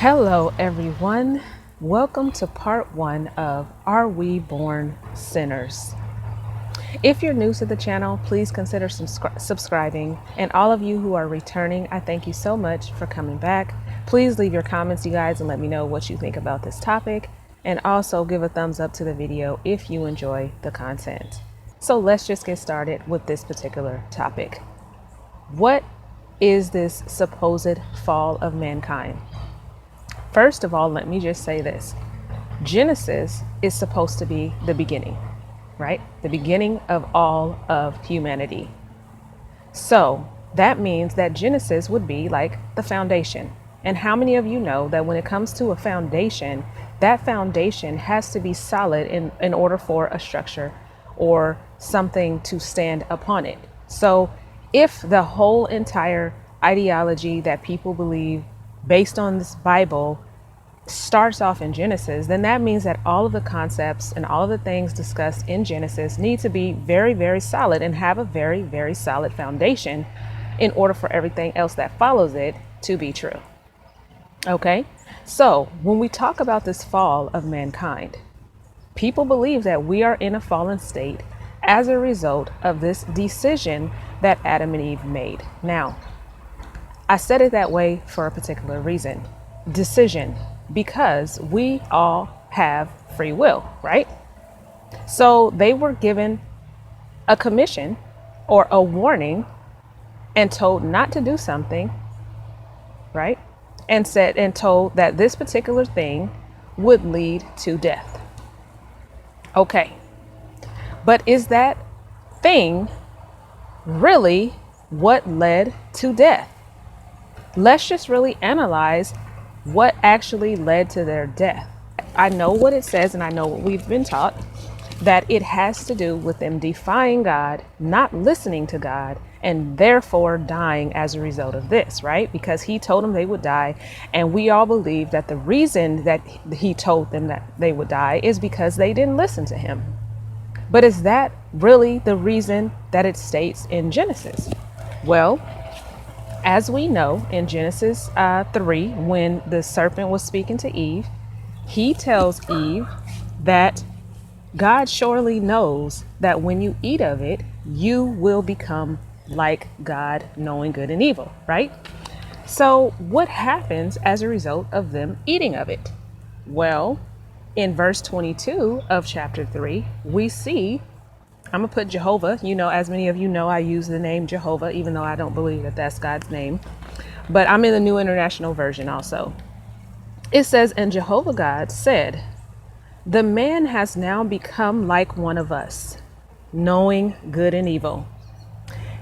Hello everyone, welcome to part 1 of Are We Born Sinners? If you're new to the channel, please consider subscribing, and all of you who are returning, I thank you so much for coming back. Please leave your comments, you guys, and let me know what you think about this topic, and also give a thumbs up to the video if you enjoy the content. So let's just get started with this particular topic. What is this supposed fall of mankind? First of all, let me just say this. Genesis is supposed to be the beginning, right? The beginning of all of humanity. So that means that Genesis would be like the foundation. And how many of you know that when it comes to a foundation, that foundation has to be solid in order for a structure or something to stand upon it? So if the whole entire ideology that people believe based on this Bible starts off in Genesis, then that means that all of the concepts and all of the things discussed in Genesis need to be very, very solid and have a very, very solid foundation in order for everything else that follows it to be true. Okay, so when we talk about this fall of mankind, people believe that we are in a fallen state as a result of this decision that Adam and Eve made. Now, I said it that way for a particular reason. Decision, because we all have free will, right? So they were given a commission or a warning and told not to do something, right? And told that this particular thing would lead to death. Okay, but is that thing really what led to death? Let's just really analyze what actually led to their death. I know what it says, and I know what we've been taught, that it has to do with them defying God, not listening to God, and therefore dying as a result of this, right? Because he told them they would die, and we all believe that the reason that he told them that they would die is because they didn't listen to him. But is that really the reason that it states in Genesis? Well, as we know in Genesis 3, when the serpent was speaking to Eve, he tells Eve that God surely knows that when you eat of it, you will become like God, knowing good and evil, right? So what happens as a result of them eating of it? Well, in verse 22 of chapter 3, we see, I'm gonna put Jehovah, as many of you know, I use the name Jehovah, even though I don't believe that that's God's name, but I'm in the New International Version also. It says, "And Jehovah God said, the man has now become like one of us, knowing good and evil.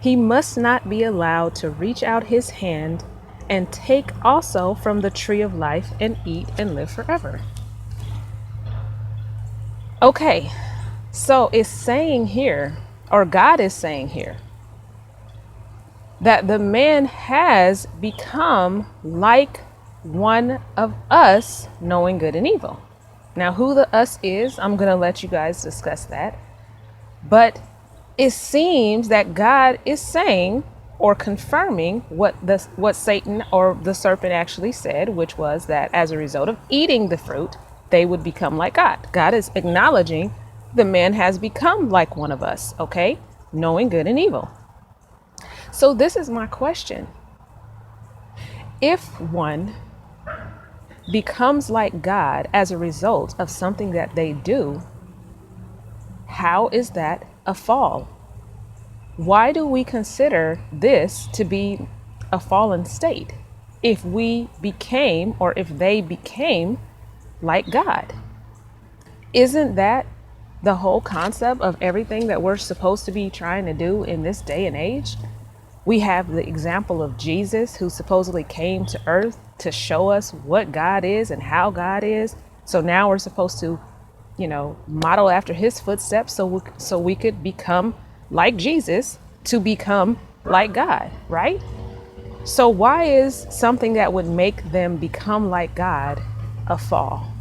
He must not be allowed to reach out his hand and take also from the tree of life and eat and live forever." Okay. So it's saying here, or God is saying here, that the man has become like one of us, knowing good and evil. Now, who the us is, I'm going to let you guys discuss that. But it seems that God is saying or confirming what Satan or the serpent actually said, which was that as a result of eating the fruit, they would become like God. God is acknowledging the man has become like one of us, okay? Knowing good and evil. So this is my question. If one becomes like God as a result of something that they do, how is that a fall? Why do we consider this to be a fallen state if we became, or if they became like God? Isn't that the whole concept of everything that we're supposed to be trying to do in this day and age? We have the example of Jesus, who supposedly came to earth to show us what God is and how God is. So now we're supposed to, model after his footsteps so we could become like Jesus, to become like God, right? So why is something that would make them become like God a fall?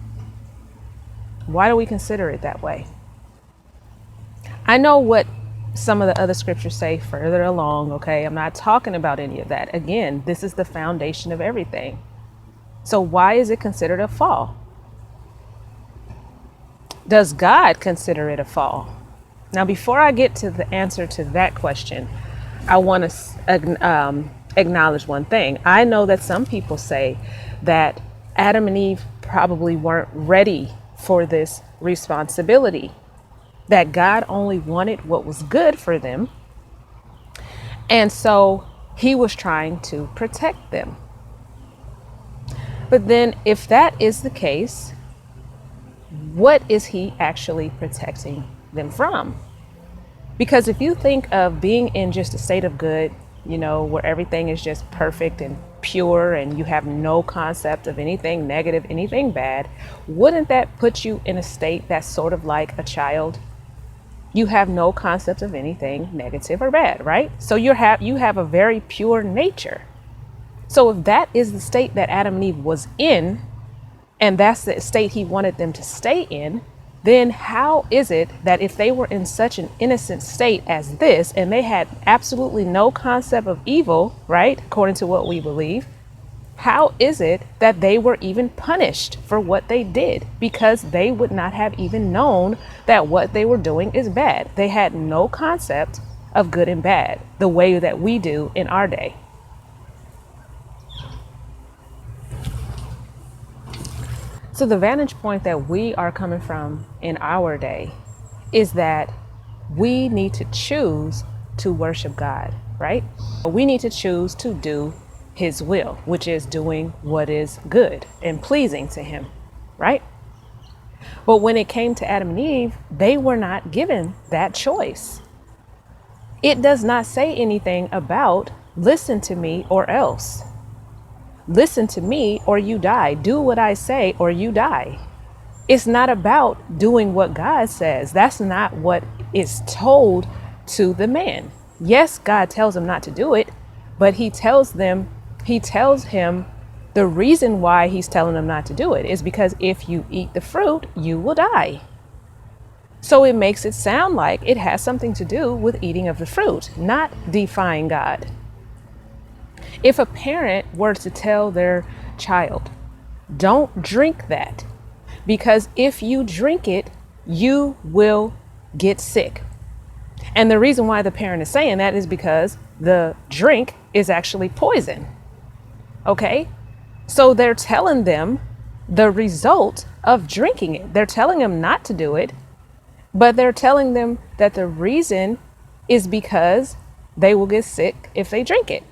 Why do we consider it that way? I know what some of the other scriptures say further along, okay? I'm not talking about any of that. Again, this is the foundation of everything. So why is it considered a fall? Does God consider it a fall? Now, before I get to the answer to that question, I want to acknowledge one thing. I know that some people say that Adam and Eve probably weren't ready for this responsibility, that God only wanted what was good for them. And so he was trying to protect them. But then if that is the case, what is he actually protecting them from? Because if you think of being in just a state of good, where everything is just perfect and pure and you have no concept of anything negative, anything bad, wouldn't that put you in a state that's sort of like a child? You have no concept of anything negative or bad, right? So you have a very pure nature. So if that is the state that Adam and Eve was in, and that's the state he wanted them to stay in, then how is it that if they were in such an innocent state as this, and they had absolutely no concept of evil, right, according to what we believe, how is it that they were even punished for what they did? Because they would not have even known that what they were doing is bad. They had no concept of good and bad the way that we do in our day. So the vantage point that we are coming from in our day is that we need to choose to worship God, right? We need to choose to do his will, which is doing what is good and pleasing to him, right? But when it came to Adam and Eve, they were not given that choice. It does not say anything about listen to me or else. Listen to me or you die. Do what I say or you die. It's not about doing what God says. That's not what is told to the man. Yes, God tells him not to do it, but he tells him the reason why he's telling them not to do it is because if you eat the fruit, you will die. So it makes it sound like it has something to do with eating of the fruit, not defying God. If a parent were to tell their child, don't drink that, because if you drink it, you will get sick. And the reason why the parent is saying that is because the drink is actually poison. Okay? So they're telling them the result of drinking it. They're telling them not to do it, but they're telling them that the reason is because they will get sick if they drink it.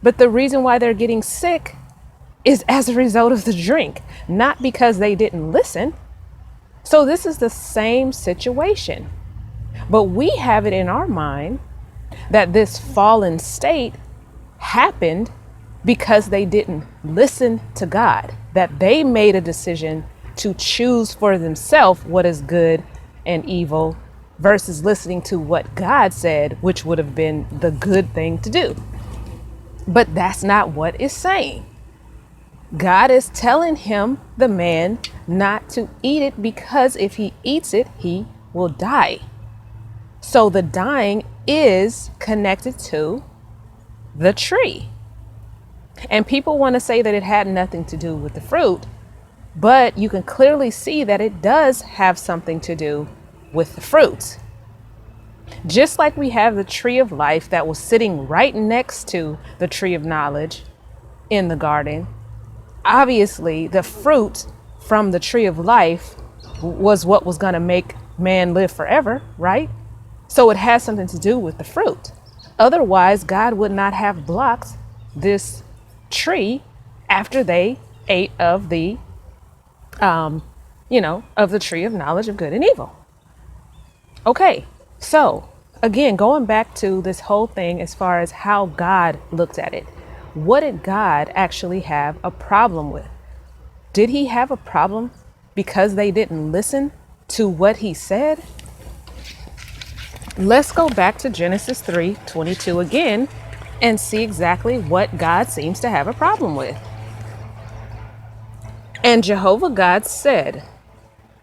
But the reason why they're getting sick is as a result of the drink, not because they didn't listen. So this is the same situation. But we have it in our mind that this fallen state happened because they didn't listen to God, that they made a decision to choose for themselves what is good and evil versus listening to what God said, which would have been the good thing to do. But that's not what it's saying. God is telling him, the man, not to eat it because if he eats it, he will die. So the dying is connected to the tree. And people want to say that it had nothing to do with the fruit, but you can clearly see that it does have something to do with the fruit. Just like we have the tree of life that was sitting right next to the tree of knowledge in the garden, obviously the fruit from the tree of life was what was going to make man live forever, right? So it has something to do with the fruit. Otherwise, God would not have blocked this tree after they ate of the, of the tree of knowledge of good and evil. Okay, so again, going back to this whole thing as far as how God looked at it, what did God actually have a problem with? Did he have a problem because they didn't listen to what he said? Let's go back to Genesis 3:22 again and see exactly what God seems to have a problem with. And Jehovah God said,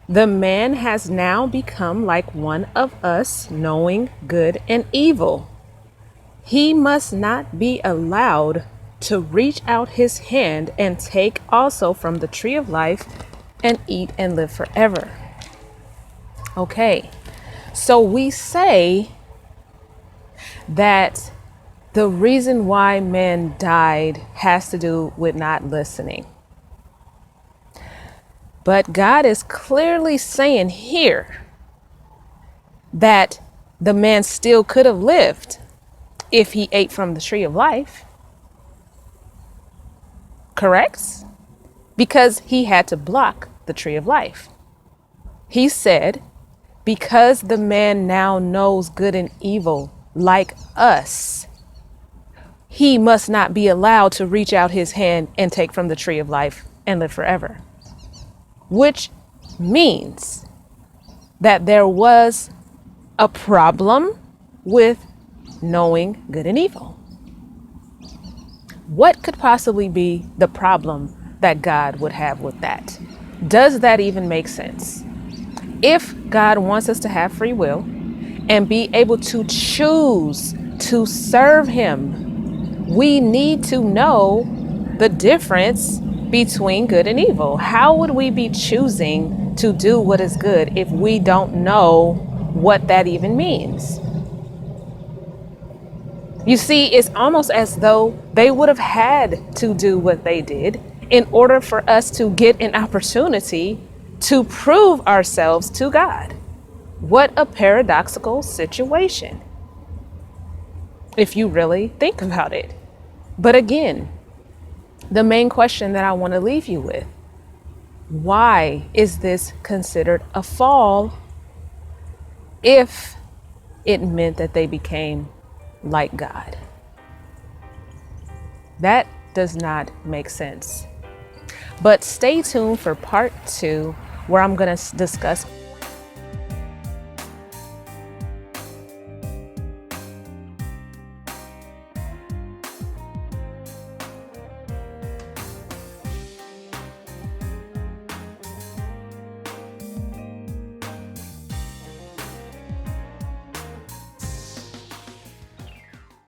the man has now become like one of us, knowing good and evil. He must not be allowed to reach out his hand and take also from the tree of life and eat and live forever. Okay, so we say that the reason why men died has to do with not listening. But God is clearly saying here that the man still could have lived if he ate from the tree of life. Correct? Because he had to block the tree of life. He said, because the man now knows good and evil like us, he must not be allowed to reach out his hand and take from the tree of life and live forever. Which means that there was a problem with knowing good and evil. What could possibly be the problem that God would have with that? Does that even make sense? If God wants us to have free will and be able to choose to serve him, we need to know the difference between good and evil. How would we be choosing to do what is good if we don't know what that even means? You see, it's almost as though they would have had to do what they did in order for us to get an opportunity to prove ourselves to God. What a paradoxical situation, if you really think about it. But again, the main question that I want to leave you with, why is this considered a fall if it meant that they became like God? That does not make sense. But stay tuned for part 2, where I'm going to discuss